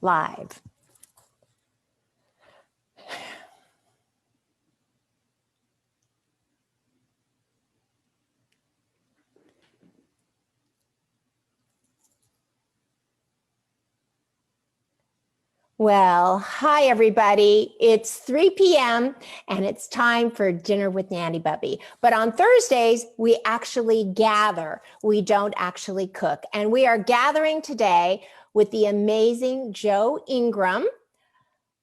live. Well, hi, everybody. It's 3 p.m. and it's time for dinner with Nanny Bubby. But on Thursdays, we actually gather. We don't actually cook. And we are gathering today with the amazing Joe Ingram.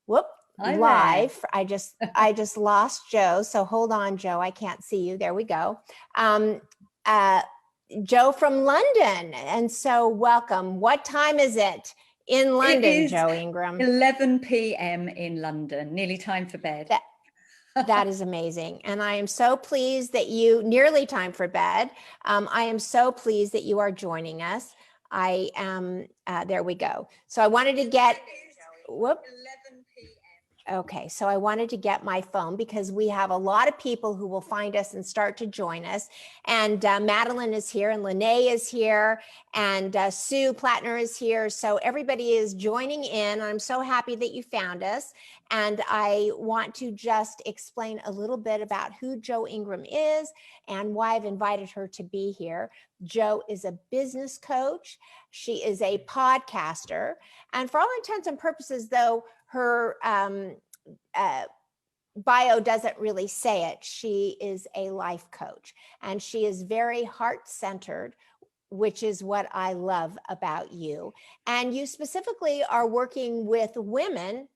Whoop, Hi live. there. I just lost Joe. So hold on, Joe. I can't see you. There we go. Uh, Joe from London. And so welcome. What time is it in London, It is Joe Ingram? 11 p.m. in London, nearly time for bed. That is amazing. And I am so pleased that nearly time for bed. I am so pleased that you are joining us. I am, there we go. So I wanted to get, whoop. 11 p.m. Okay, so I wanted to get my phone because we have a lot of people who will find us and start to join us. And Madeline is here, and Lene is here, and Sue Plattner is here. So everybody is joining in. I'm so happy that you found us. And I want to just explain a little bit about who Joe Ingram is and why I've invited her to be here. Joe is a business coach. She is a podcaster. And for all intents and purposes, though, her bio doesn't really say it. She is a life coach, and she is very heart-centered, which is what I love about you. And you specifically are working with women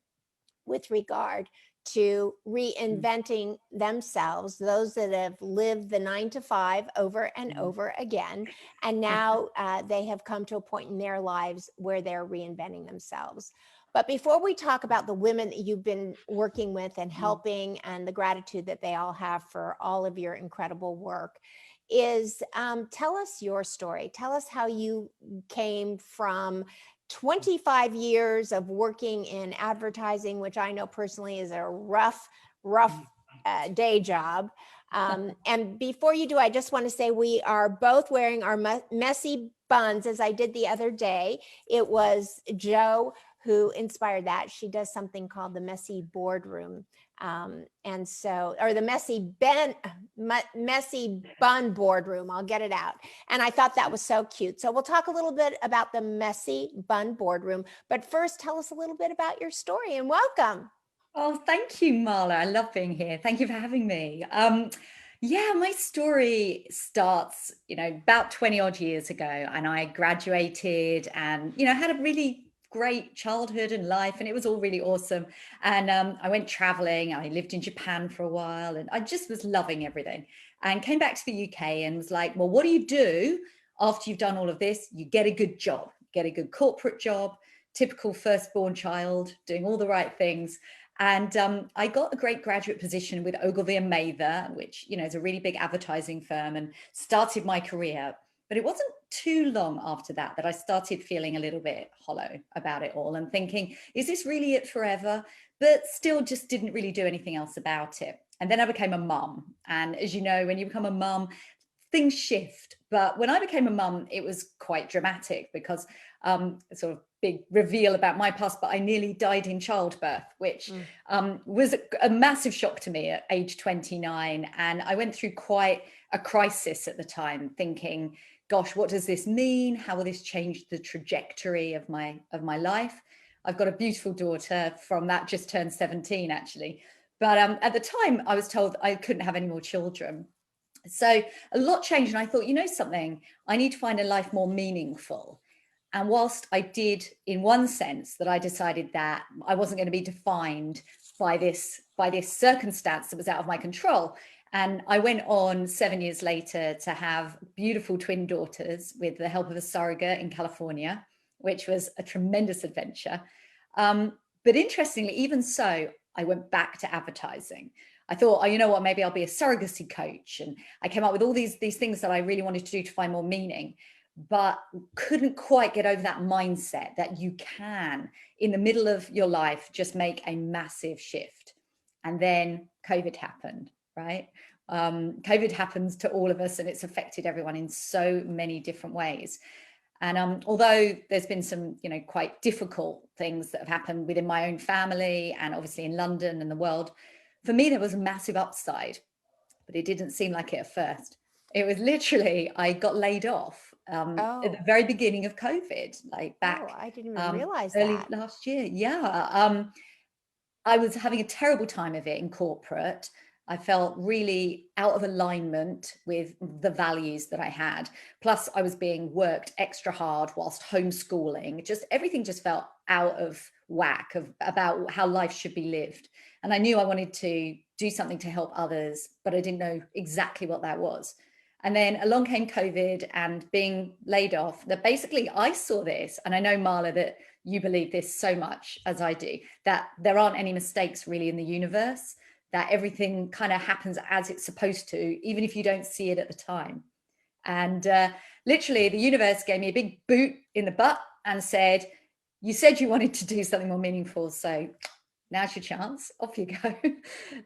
with regard to reinventing themselves, those that have lived the 9 to 5 over and over again. And now they have come to a point in their lives where they're reinventing themselves. But before we talk about the women that you've been working with and helping, and the gratitude that they all have for all of your incredible work, tell us your story. Tell us how you came from 25 years of working in advertising, which I know personally is a rough day job. And before you do, I just want to say we are both wearing our messy buns, as I did the other day. It was Joe who inspired that. She does something called the messy boardroom. Or the messy bun boardroom. I'll get it out. And I thought that was so cute. So we'll talk a little bit about the messy bun boardroom. But first, tell us a little bit about your story, and welcome. Oh, thank you, Marla. I love being here. Thank you for having me. Yeah, my story starts, about 20 odd years ago, and I graduated and, had a really great childhood and life, and it was all really awesome. And I went traveling. I lived in Japan for a while, and I just was loving everything, and came back to the UK and was like, well, what do you do after you've done all of this? You get a good job, get a good corporate job, typical firstborn child, doing all the right things. And I got a great graduate position with Ogilvy and Mather, which, is a really big advertising firm, and started my career. But it wasn't too long after that I started feeling a little bit hollow about it all and thinking, is this really it forever? But still just didn't really do anything else about it. And then I became a mum. And as you know, when you become a mum, things shift. But when I became a mum, it was quite dramatic because sort of big reveal about my past, but I nearly died in childbirth, which was a massive shock to me at age 29. And I went through quite a crisis at the time, thinking, gosh, what does this mean? How will this change the trajectory of my life? I've got a beautiful daughter from that, just turned 17 actually. But at the time I was told I couldn't have any more children. So a lot changed. And I thought, something, I need to find a life more meaningful. And whilst I did, in one sense, that I decided that I wasn't going to be defined by this circumstance that was out of my control. And I went on 7 years later to have beautiful twin daughters with the help of a surrogate in California, which was a tremendous adventure. But interestingly, even so, I went back to advertising. I thought, oh, you know what, maybe I'll be a surrogacy coach. And I came up with all these things that I really wanted to do to find more meaning, but couldn't quite get over that mindset that you can, in the middle of your life, just make a massive shift. And then COVID happened, right? COVID happens to all of us, and it's affected everyone in so many different ways. And although there's been some, quite difficult things that have happened within my own family and obviously in London and the world, for me, there was a massive upside, but it didn't seem like it at first. It was literally, I got laid off at the very beginning of COVID, like back I didn't even realize early that. last year. Yeah. I was having a terrible time of it in corporate. I felt really out of alignment with the values that I had. Plus, I was being worked extra hard whilst homeschooling. Just everything just felt out of whack about how life should be lived. And I knew I wanted to do something to help others, but I didn't know exactly what that was. And then along came COVID and being laid off. That basically I saw this, and I know, Marla, that you believe this so much as I do, that there aren't any mistakes really in the universe, that everything kind of happens as it's supposed to, even if you don't see it at the time. And literally the universe gave me a big boot in the butt and said, you said you wanted to do something more meaningful, so now's your chance, off you go.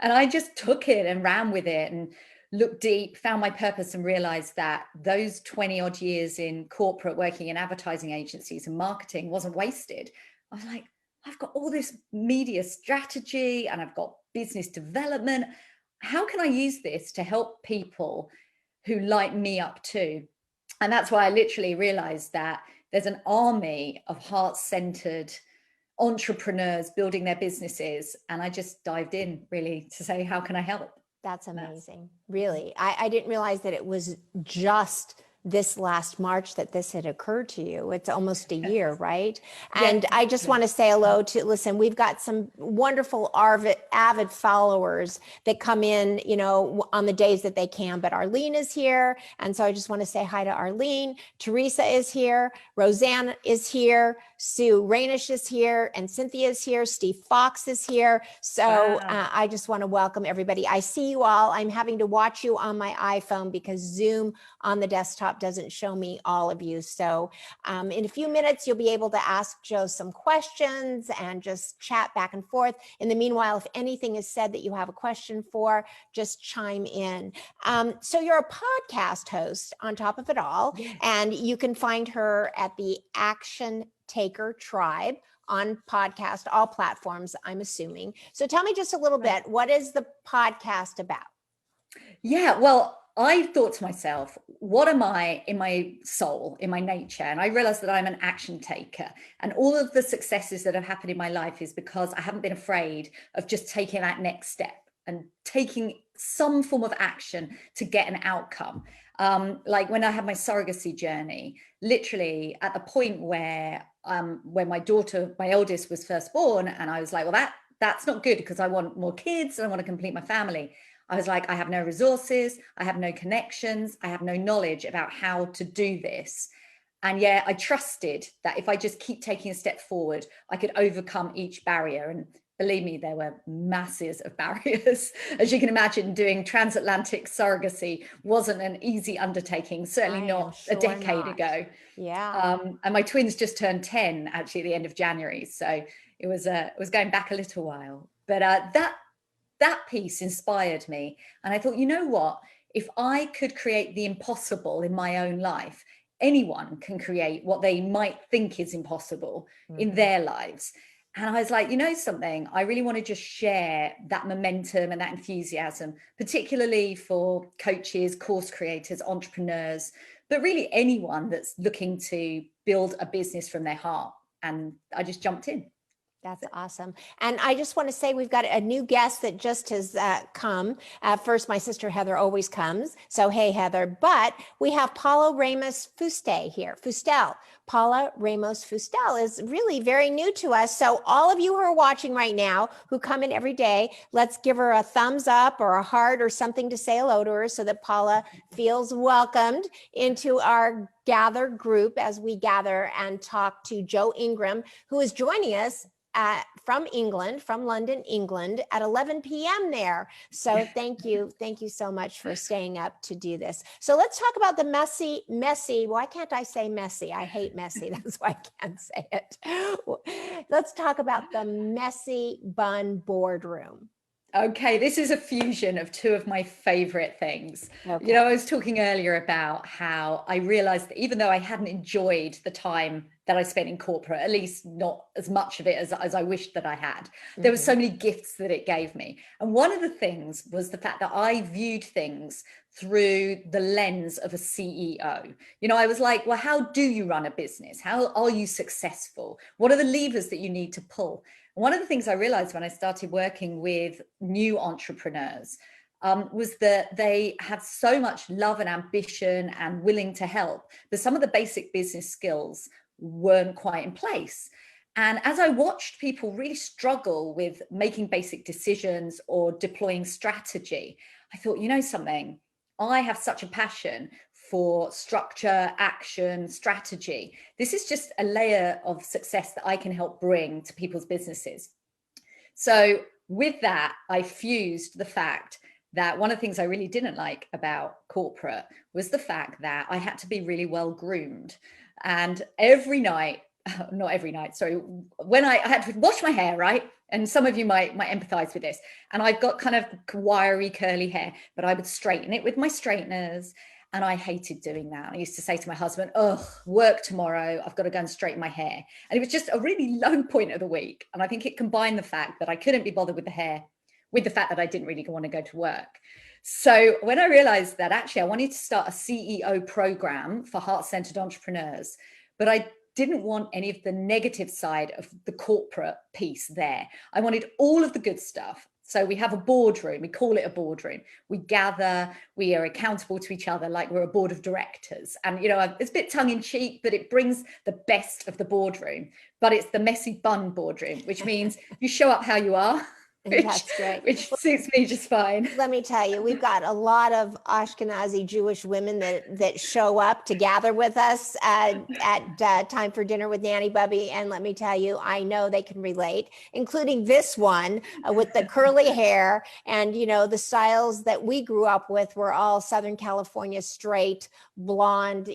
And I just took it and ran with it and looked deep, found my purpose, and realized that those 20 odd years in corporate working in advertising agencies and marketing wasn't wasted. I was like, I've got all this media strategy and I've got business development. How can I use this to help people who light me up too? And that's why I literally realized that there's an army of heart-centered entrepreneurs building their businesses. And I just dived in really to say, how can I help? That's amazing. Really. I didn't realize that it was just this last March that this had occurred to you. It's almost a year, right? And I just want to say hello to, listen, we've got some wonderful avid followers that come in, on the days that they can, but Arlene is here. And so I just want to say hi to Arlene. Teresa is here. Roseanne is here. Sue Rainish is here, and Cynthia is here. Steve Fox is here. So I just want to welcome everybody. I see you all. I'm having to watch you on my iPhone because Zoom on the desktop doesn't show me all of you. So in a few minutes, you'll be able to ask Joe some questions and just chat back and forth. In the meanwhile, if anything is said that you have a question for, just chime in. So you're a podcast host on top of it all, and you can find her at the Action Taker Tribe on podcast, all platforms, I'm assuming. So tell me just a little bit, what is the podcast about? Yeah, well, I thought to myself, what am I in my soul, in my nature? And I realized that I'm an action taker. And all of the successes that have happened in my life is because I haven't been afraid of just taking that next step and taking some form of action to get an outcome. Like when I had my surrogacy journey, literally at the point where when my daughter, my oldest, was first born, and I was like, well, that's not good because I want more kids and I want to complete my family. I was like, I have no resources, I have no connections, I have no knowledge about how to do this. And yeah, I trusted that if I just keep taking a step forward, I could overcome each barrier. And believe me, there were masses of barriers. As you can imagine, doing transatlantic surrogacy wasn't an easy undertaking, certainly not a decade ago. Yeah. And my twins just turned 10 actually at the end of January. So it was going back a little while. But that piece inspired me. And I thought, you know what? If I could create the impossible in my own life, anyone can create what they might think is impossible in their lives. And I was like, you know something, I really want to just share that momentum and that enthusiasm, particularly for coaches, course creators, entrepreneurs, but really anyone that's looking to build a business from their heart. And I just jumped in. That's awesome. And I just want to say we've got a new guest that just has come. First, my sister Heather always comes. So, hey, Heather. But we have Paula Ramos Fuste here. Fustel. Paula Ramos Fustel is really very new to us. So all of you who are watching right now, who come in every day, let's give her a thumbs up or a heart or something to say hello to her so that Paula feels welcomed into our gather group as we gather and talk to Joe Ingram, who is joining us from England, from London, England at 11 p.m. there. So thank you so much for staying up to do this. So let's talk about the messy, why can't I say messy? I hate messy, that's why I can't say it. Let's talk about the messy bun boardroom. Okay, this is a fusion of two of my favorite things. Okay. I was talking earlier about how I realized that even though I hadn't enjoyed the time that I spent in corporate, at least not as much of it as I wished that I had, there were so many gifts that it gave me. And one of the things was the fact that I viewed things through the lens of a CEO. I was like, well, how do you run a business? How are you successful? What are the levers that you need to pull? One of the things I realized when I started working with new entrepreneurs was that they had so much love and ambition and willing to help, but some of the basic business skills weren't quite in place. And as I watched people really struggle with making basic decisions or deploying strategy, I thought, something, I have such a passion for structure, action, strategy. This is just a layer of success that I can help bring to people's businesses. So with that, I fused the fact that one of the things I really didn't like about corporate was the fact that I had to be really well groomed. And every night, not every night, sorry, when I had to wash my hair, right? And some of you might empathize with this. And I've got kind of wiry, curly hair, but I would straighten it with my straighteners. And I hated doing that. I used to say to my husband, oh, work tomorrow. I've got to go and straighten my hair. And it was just a really low point of the week. And I think it combined the fact that I couldn't be bothered with the hair with the fact that I didn't really want to go to work. So when I realized that actually I wanted to start a CEO program for heart-centered entrepreneurs, but I didn't want any of the negative side of the corporate piece there. I wanted all of the good stuff. So we have a boardroom, we call it a boardroom. We gather, we are accountable to each other like we're a board of directors. And, it's a bit tongue in cheek, but it brings the best of the boardroom. But it's the messy bun boardroom, which means you show up how you are. That's great. Which suits me just fine. Let me tell you, we've got a lot of Ashkenazi Jewish women that show up to gather with us at Time for Dinner with Nanny, Bubby. And let me tell you, I know they can relate, including this one with the curly hair. And, the styles that we grew up with were all Southern California straight, blonde,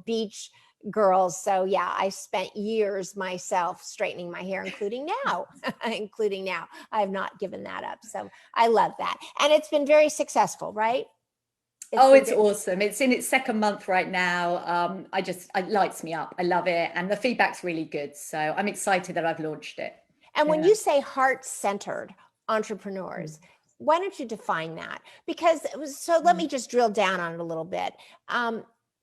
beach girls. So yeah, I spent years myself straightening my hair, including now. I have not given that up. So I love that. And it's been very successful, right? It's awesome. It's in its second month right now. It lights me up. I love it. And the feedback's really good. So I'm excited that I've launched it. And when you say heart-centered entrepreneurs, why don't you define that? Because let me just drill down on it a little bit.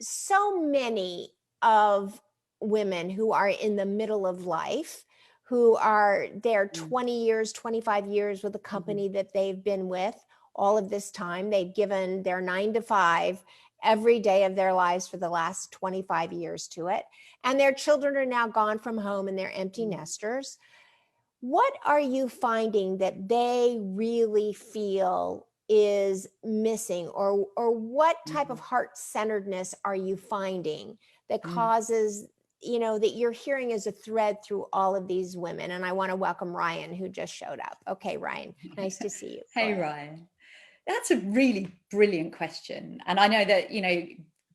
So many of women who are in the middle of life, who are there 20 years, 25 years with a company that they've been with all of this time. They've given their 9 to 5 every day of their lives for the last 25 years to it. And their children are now gone from home and they're empty nesters. What are you finding that they really feel is missing, or what type of heart-centeredness are you finding that causes, that you're hearing as a thread through all of these women? And I want to welcome Ryan, who just showed up. Okay, Ryan, nice to see you. Hey, Ryan. That's a really brilliant question. And I know that,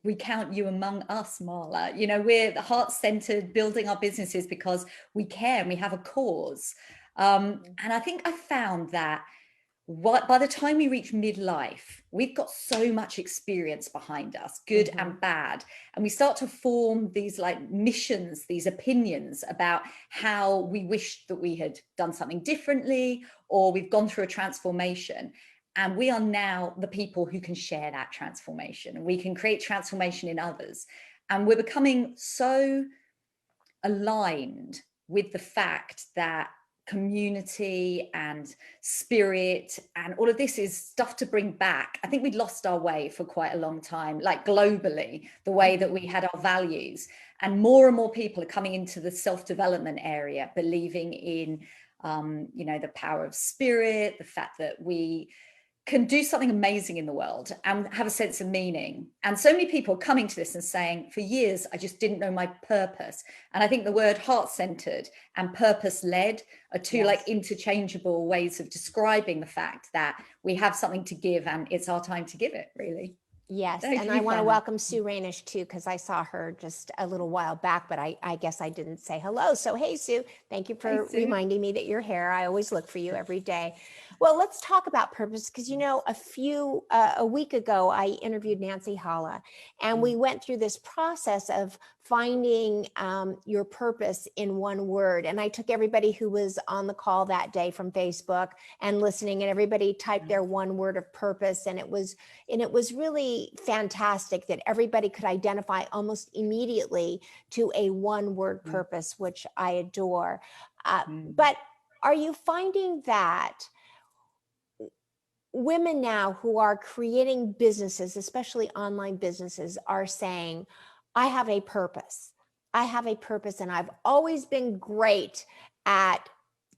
we count you among us, Marla. We're heart-centered, building our businesses because we care and we have a cause. And I think I found that by the time we reach midlife, we've got so much experience behind us, good and bad. And we start to form these missions, these opinions about how we wish that we had done something differently, or we've gone through a transformation. And we are now the people who can share that transformation, and we can create transformation in others. And we're becoming so aligned with the fact that community and spirit and all of this is stuff to bring back. I think we'd lost our way for quite a long time, globally, the way that we had our values. And more people are coming into the self-development area, believing in, the power of spirit, the fact that we can do something amazing in the world and have a sense of meaning. And so many people are coming to this and saying, for years, I just didn't know my purpose. And I think the word heart-centered and purpose-led are two interchangeable ways of describing the fact that we have something to give and it's our time to give it, really. Yes, and I want to welcome Sue Rainish too, because I saw her just a little while back, but I guess I didn't say hello. So hey, Sue, thank you for reminding me that you're here. I always look for you every day. Well, let's talk about purpose because, a week ago, I interviewed Nancy Holla, and we went through this process of finding your purpose in one word. And I took everybody who was on the call that day from Facebook and listening, and everybody typed their one word of purpose. And it was really fantastic that everybody could identify almost immediately to a one word purpose, which I adore. But are you finding that women now who are creating businesses, especially online businesses, are saying, I have a purpose. I have a purpose, and I've always been great at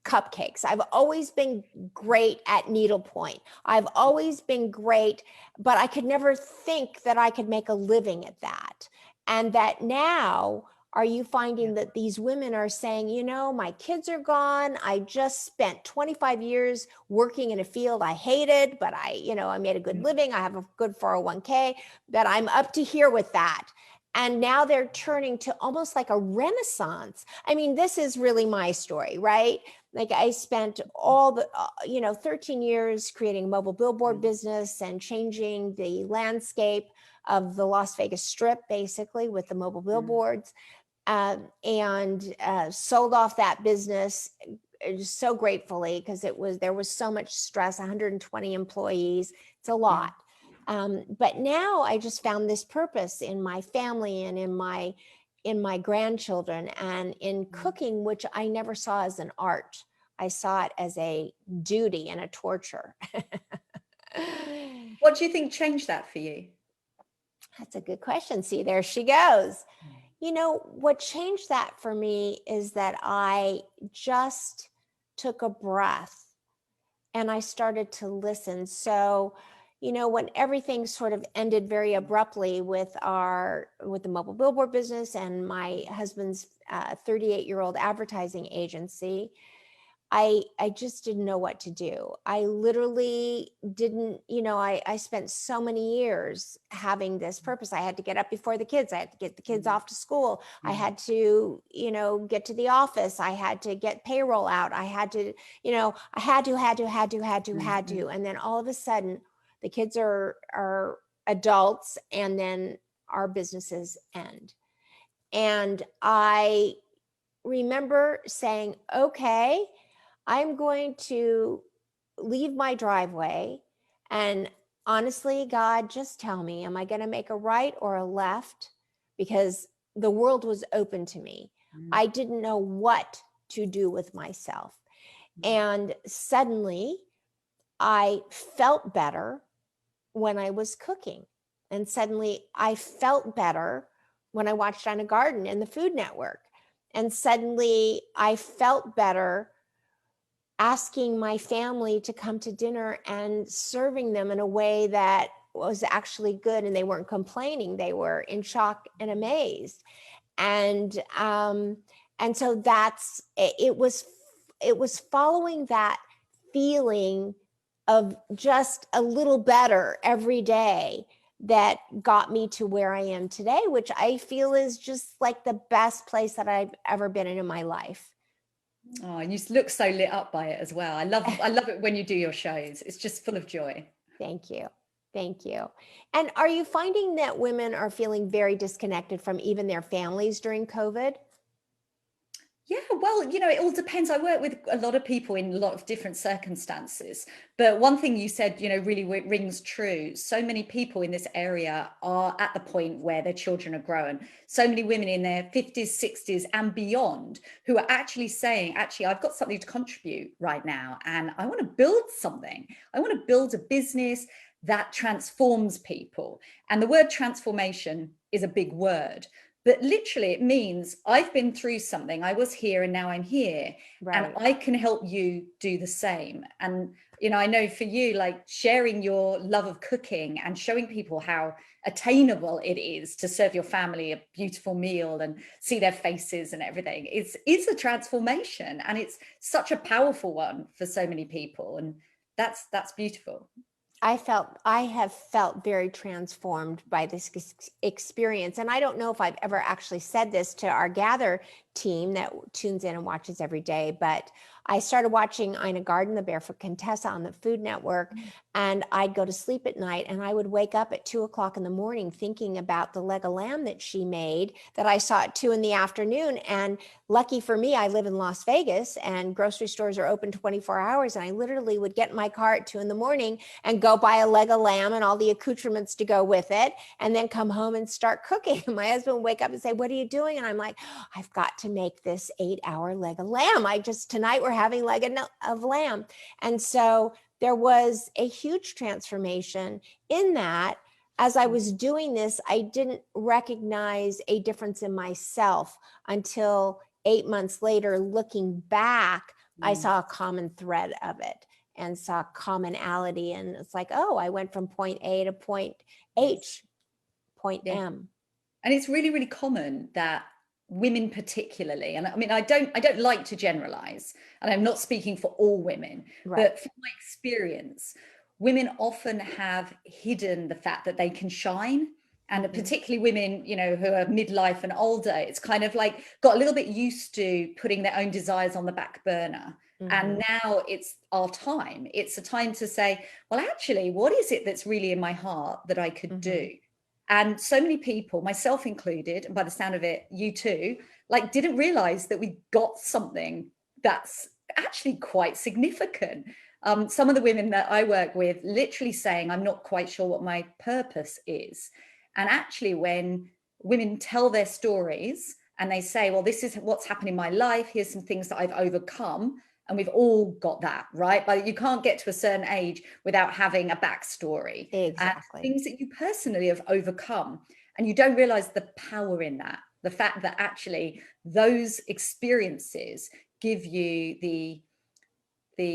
cupcakes. I've always been great at needlepoint. I've always been great, but I could never think that I could make a living at that. And that now, are you finding that these women are saying, my kids are gone. I just spent 25 years working in a field I hated, but I made a good living. I have a good 401k, that I'm up to here with that. And now they're turning to almost like a renaissance. I mean, this is really my story, right? Like I spent all the, 13 years creating a mobile billboard business and changing the landscape of the Las Vegas Strip, basically, with the mobile billboards. And sold off that business so gratefully, because there was so much stress. 120 employees, it's a lot. But now I just found this purpose in my family and in my grandchildren and in cooking, which I never saw as an art. I saw it as a duty and a torture. What do you think changed that for you? That's a good question. See, there she goes. What changed that for me is that I just took a breath and I started to listen. So, when everything sort of ended very abruptly with the mobile billboard business and my husband's 38-year-old advertising agency, I just didn't know what to do. I literally didn't, I spent so many years having this purpose. I had to get up before the kids. I had to get the kids off to school. I had to, get to the office. I had to get payroll out. I had to, I had to. And then all of a sudden the kids are adults, and then our businesses end. And I remember saying, okay, I'm going to leave my driveway, and honestly, God, just tell me, am I going to make a right or a left? Because the world was open to me. I didn't know what to do with myself. And suddenly I felt better when I was cooking. And suddenly I felt better when I watched On a Garden and the Food Network. And suddenly I felt better asking my family to come to dinner and serving them in a way that was actually good, and they weren't complaining. They were in shock and amazed. And so it was following that feeling of just a little better every day that got me to where I am today, which I feel is just like the best place that I've ever been in my life. Oh, and you look so lit up by it as well. I love it when you do your shows. It's just full of joy. Thank you. Thank you. And are you finding that women are feeling very disconnected from even their families during COVID? Yeah, well, it all depends. I work with a lot of people in a lot of different circumstances. But one thing you said, really rings true. So many people in this area are at the point where their children are grown. So many women in their 50s, 60s and beyond who are actually saying, I've got something to contribute right now, and I want to build something. I want to build a business that transforms people. And the word transformation is a big word. But literally, it means I've been through something. I was here and now I'm here. Right. And I can help you do the same. And, I know for you, like sharing your love of cooking and showing people how attainable it is to serve your family a beautiful meal and see their faces and everything. It's a transformation, and it's such a powerful one for so many people. And that's beautiful. I have felt very transformed by this experience. And I don't know if I've ever actually said this to our team that tunes in and watches every day, but I started watching Ina Garten, the Barefoot Contessa, on the Food Network, and I'd go to sleep at night and I would wake up at 2 o'clock in the morning thinking about the leg of lamb that she made that I saw at 2 in the afternoon. And lucky for me, I live in Las Vegas and grocery stores are open 24 hours. And I literally would get in my car at 2 in the morning and go buy a leg of lamb and all the accoutrements to go with it, and then come home and start cooking. My husband would wake up and say, "What are you doing?" And I'm like, "I've got to make this 8-hour leg of lamb. Tonight we're having leg of lamb." And so there was a huge transformation in that. As I was doing this, I didn't recognize a difference in myself until 8 months later, looking back, I saw a common thread of it and saw commonality. And it's like, oh, I went from point A to point H, point M. And it's really, really common that women particularly, and I mean, I don't like to generalize, and I'm not speaking for all women, but from my experience, women often have hidden the fact that they can shine. And particularly women, you know, who are midlife and older, it's kind of like got a little bit used to putting their own desires on the back burner. And now it's our time. It's a time to say, well, actually, what is it that's really in my heart that I could do? And so many people, myself included, and by the sound of it, you too, like didn't realize that we got something that's actually quite significant. Some of the women that I work with literally saying, I'm not quite sure what my purpose is. And actually, when women tell their stories and they say, well, this is what's happened in my life, here's some things that I've overcome. And we've all got that, right? But you can't get to a certain age without having a backstory. Exactly. And things that you personally have overcome. And you don't realize the power in that. The fact that actually those experiences give you the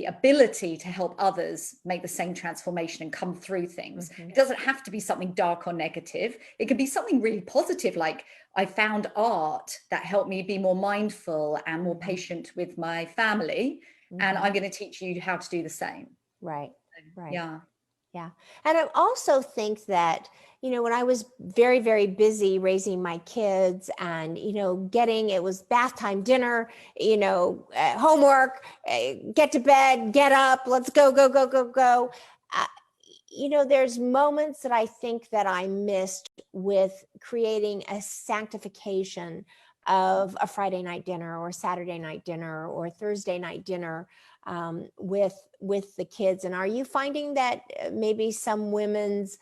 ability to help others make the same transformation and come through things. It doesn't have to be something dark or negative. It can be something really positive, like I found art that helped me be more mindful and more patient with my family, and I'm going to teach you how to do the same. Right. Yeah. Yeah. And I also think that, you know, when I was very, very busy raising my kids and, you know, it was bath time, dinner, you know, homework, get to bed, get up, let's go. You know, there's moments that I think that I missed with creating a sanctification of a Friday night dinner or Saturday night dinner or Thursday night dinner with the kids. And are you finding that maybe some women's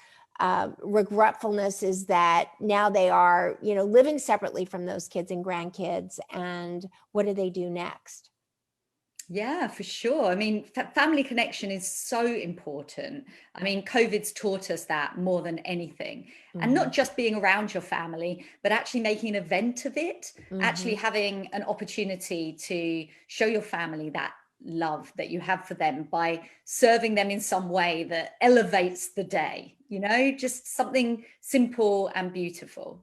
regretfulness is that now they are, you know, living separately from those kids and grandkids, and what do they do next? Yeah, for sure. I mean, family connection is so important. I mean, COVID's taught us that more than anything. And not just being around your family, but actually making an event of it, actually having an opportunity to show your family that love that you have for them by serving them in some way that elevates the day, you know, just something simple and beautiful.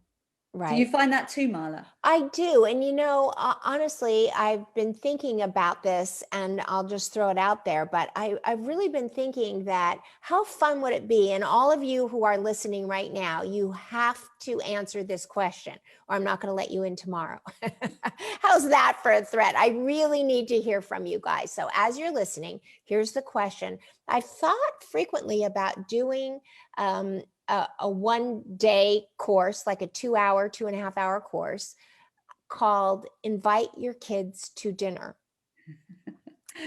Right. Do you find that too, Marla? I do. And, you know, honestly, I've been thinking about this, and I'll just throw it out there, but I've really been thinking that how fun would it be? And all of you who are listening right now, you have to answer this question, or I'm not going to let you in tomorrow. How's that for a threat? I really need to hear from you guys. So as you're listening, here's the question. I've thought frequently about doing a 1-day course, like a 2-hour, 2.5-hour course called Invite Your Kids to Dinner.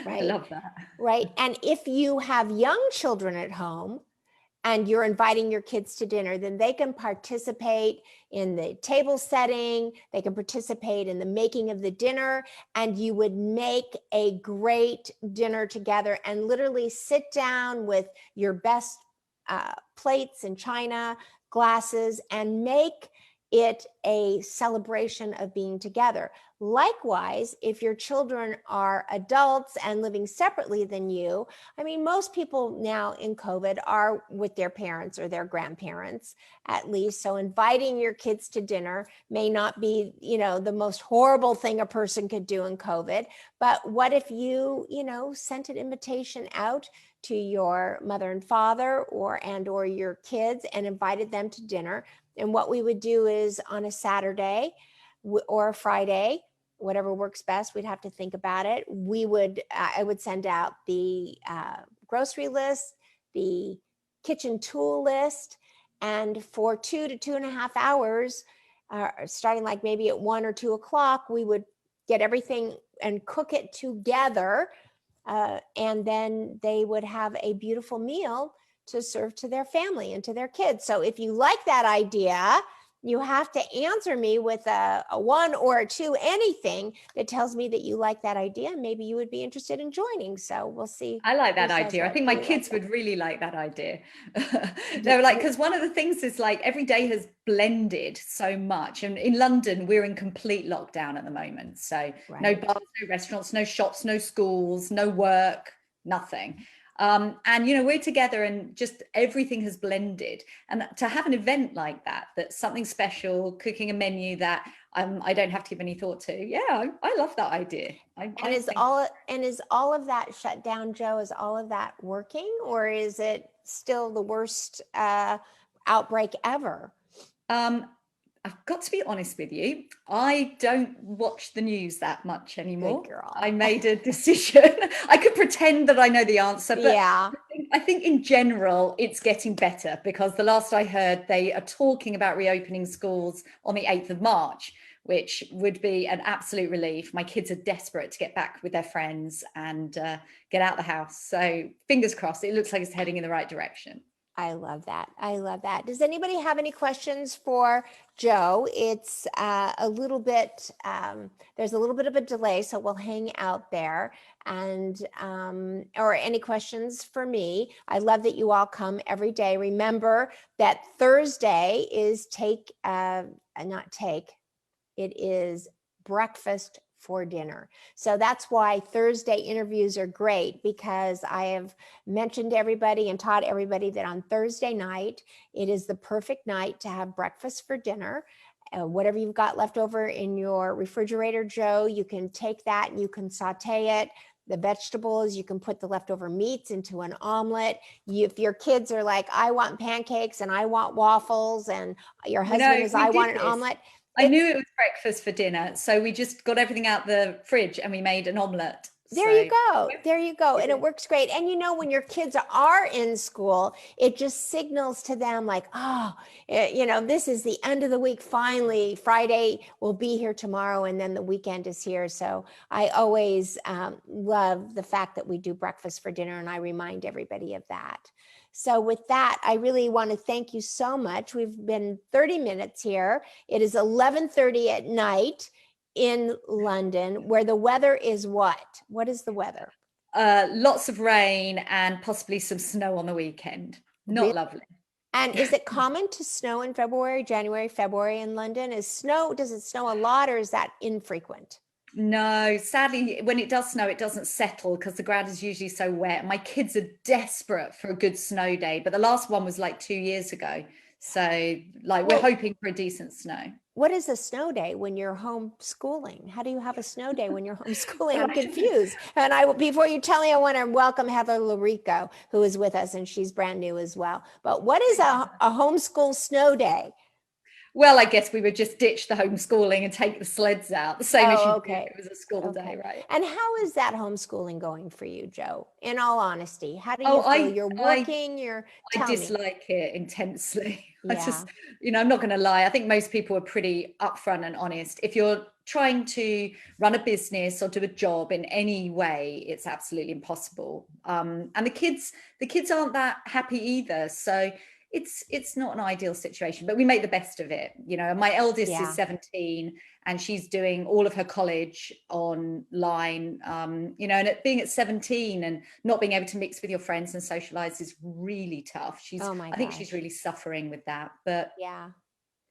Right? I love that. Right. And if you have young children at home and you're inviting your kids to dinner, then they can participate in the table setting, they can participate in the making of the dinner, and you would make a great dinner together and literally sit down with your best plates and china, glasses, and make it a celebration of being together. Likewise, if your children are adults and living separately than you, I mean, most people now in COVID are with their parents or their grandparents, at least. So inviting your kids to dinner may not be, you know, the most horrible thing a person could do in COVID. But what if you, you know, sent an invitation out to your mother and father or your kids and invited them to dinner? And what we would do is on a Saturday or a Friday, whatever works best. We'd have to think about it. I would send out the grocery list, the kitchen tool list, and for 2 to 2.5 hours, starting like maybe at 1 or 2 o'clock, we would get everything and cook it together. And then they would have a beautiful meal to serve to their family and to their kids. So if you like that idea, you have to answer me with a 1 or a 2, anything that tells me that you like that idea. Maybe you would be interested in joining. So we'll see. I like that who says idea. I what. think Do my you like kids that? would really like that idea. Do- They were like, do- because one of the things is like every day has blended so much. And in London, we're in complete lockdown at the moment. So no right. bars, no restaurants, no shops, no schools, no work, nothing. And we're together and just everything has blended. And to have an event like that, that's something special, cooking a menu that I don't have to give any thought to. Yeah, I love that idea. And is all of that shut down, Joe? Is all of that working, or is it still the worst outbreak ever? Um, I've got to be honest with you. I don't watch the news that much Good anymore. girl. I made a decision. I could pretend that I know the answer, but Yeah. I think in general it's getting better because the last I heard, they are talking about reopening schools on the 8th of March, which would be an absolute relief. My kids are desperate to get back with their friends and get out the house. So fingers crossed, it looks like it's heading in the right direction. I love that. I love that. Does anybody have any questions for Joe? It's a little bit, there's a little bit of a delay, so we'll hang out there. And, or any questions for me? I love that you all come every day. Remember that Thursday is it is breakfast for dinner. So that's why Thursday interviews are great, because I have mentioned to everybody and taught everybody that on Thursday night, it is the perfect night to have breakfast for dinner. Whatever you've got left over in your refrigerator, Joe, you can take that and you can saute it. The vegetables, you can put the leftover meats into an omelet. If your kids are like, I want pancakes and I want waffles, and your husband is, We I did want an this. omelet. I knew it was breakfast for dinner, so we just got everything out the fridge and we made an omelette. There you So go. There you go. And it works great. And when your kids are in school, it just signals to them like, oh, this is the end of the week. Finally, Friday will be here tomorrow, and then the weekend is here. So I always love the fact that we do breakfast for dinner, and I remind everybody of that. So with that, I really want to thank you so much. We've been 30 minutes here. It is 11:30 at night in London, where the weather is what? What is the weather? lots of rain and possibly some snow on the weekend. Not Really? lovely. And is it common to snow in January, February in London? Does it snow a lot, or is that infrequent? No, sadly, when it does snow, it doesn't settle because the ground is usually so wet. My kids are desperate for a good snow day, but the last one was like 2 years ago. So, like, we're Well, hoping for a decent snow. what is a snow day when you're homeschooling? How do you have a snow day when you're homeschooling? Well, I'm confused. And before you tell me, I want to welcome Heather Larico, who is with us, and she's brand new as well. But what is a homeschool snow day? Well, I guess we would just ditch the homeschooling and take the sleds out, the same as you Oh, do okay. if it was a school day, right? And how is that homeschooling going for you, Joe? In all honesty, how do you Oh, feel? You're I working, I tell me. dislike it intensely. I Yeah. just, I'm not going to lie. I think most people are pretty upfront and honest. If you're trying to run a business or do a job in any way, it's absolutely impossible. And the kids aren't that happy either. So it's not an ideal situation, but we make the best of it. My eldest is Yeah. 17 and she's doing all of her college online. And being at 17 and not being able to mix with your friends and socialize is really tough. Oh my I think she's gosh. really suffering with that. But Yeah.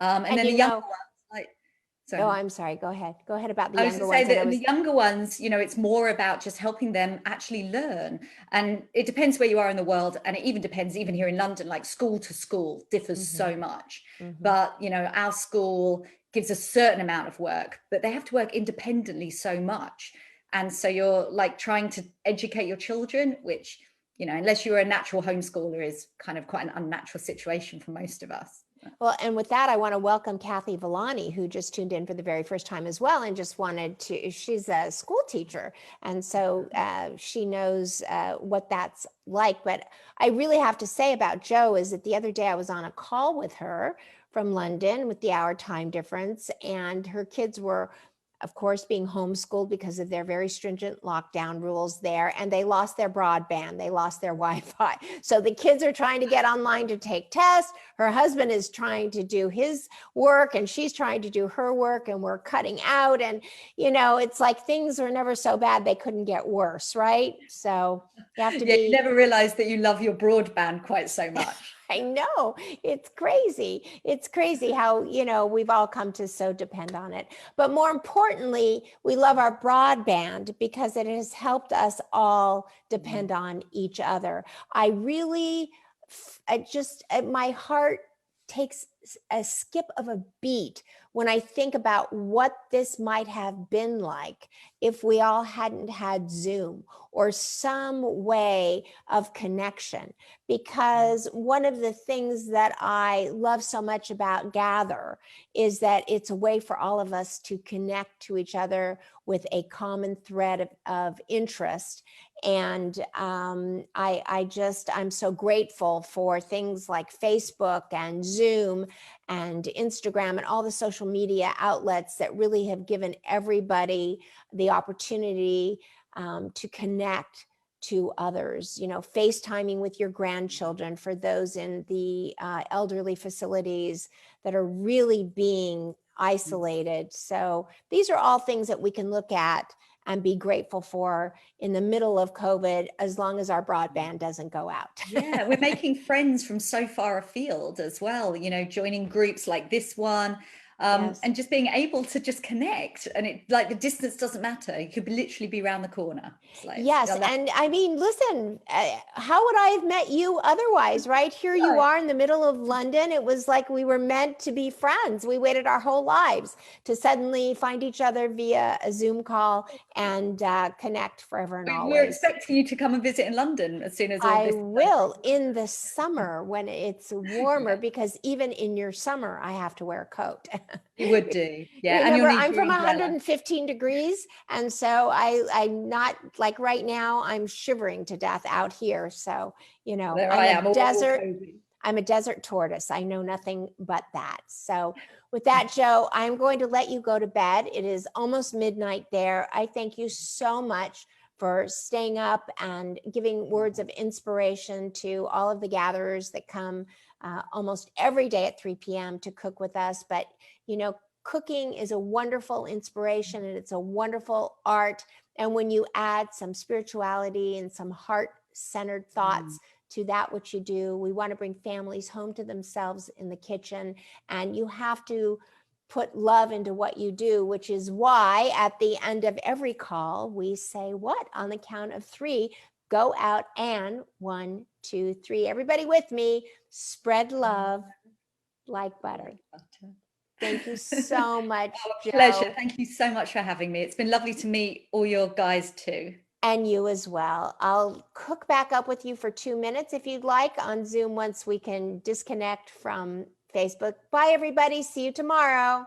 and And then the younger ones, like, oh, sorry. I'm sorry. Go ahead. Go ahead about the I was to younger say ones. And I that the was, younger ones, it's more about just helping them actually learn. And it depends where you are in the world. And it even depends, even here in London, like school to school differs mm-hmm, so much. mm-hmm. But, our school gives a certain amount of work, but they have to work independently so much. And so you're like trying to educate your children, which, unless you're a natural homeschooler, is kind of quite an unnatural situation for most of us. Well, and with that, I want to welcome Kathy Villani, who just tuned in for the very first time as well, and just wanted to, she's a school teacher. And so she knows what that's like. But I really have to say about Joe is that the other day I was on a call with her from London with the hour time difference, and her kids were, of course, being homeschooled because of their very stringent lockdown rules there. And they lost their broadband, they lost their Wi-Fi. So the kids are trying to get online to take tests. Her husband is trying to do his work and she's trying to do her work, and we're cutting out. And, you know, it's like things were never so bad they couldn't get worse, right? So you have to Yeah, you be. never realized that you love your broadband quite so much. I know, it's crazy. It's crazy how, you know, we've all come to so depend on it. But more importantly, we love our broadband because it has helped us all depend on each other. I really, my heart takes a skip of a beat when I think about what this might have been like if we all hadn't had Zoom or some way of connection. Because one of the things that I love so much about Gather is that it's a way for all of us to connect to each other with a common thread of interest. And I'm so grateful for things like Facebook and Zoom and Instagram and all the social media outlets that really have given everybody the opportunity to connect to others. You know, FaceTiming with your grandchildren for those in the elderly facilities that are really being isolated. So these are all things that we can look at and be grateful for in the middle of COVID, as long as our broadband doesn't go out. Yeah, we're making friends from so far afield as well, you know, joining groups like this one, Yes. and just being able to just connect. And it, like, the distance doesn't matter. You could literally be around the corner. It's like, Yes. And I mean, listen, how would I have met you otherwise, right? Here you Right. are in the middle of London. It was like we were meant to be friends. We waited our whole lives to suddenly find each other via a Zoom call and connect forever and We're always. expecting you to come and visit in London as soon as all I this. will in the summer when it's warmer, because even in your summer, I have to wear a coat. You would do. Yeah. And you'll Remember, need I'm your from umbrella. 115 degrees. And so I'm not like right now, I'm shivering to death out here. So, you know, There I am, all desert. cozy. I'm a desert tortoise. I know nothing but that. So with that, Joe, I'm going to let you go to bed. It is almost midnight there. I thank you so much for staying up and giving words of inspiration to all of the gatherers that come almost every day at 3 p.m. to cook with us. But, you know, cooking is a wonderful inspiration and it's a wonderful art. And when you add some spirituality and some heart-centered thoughts to that which you do, we want to bring families home to themselves in the kitchen. And you have to put love into what you do, which is why at the end of every call, we say, what? On the count of 3, go out and 1, 2, 3. Everybody with me, spread love like butter. Thank you so much, Oh, Joe. pleasure. Thank you so much for having me. It's been lovely to meet all your guys too. And you as well. I'll cook back up with you for 2 minutes if you'd like on Zoom once we can disconnect from Facebook. Bye, everybody. See you tomorrow.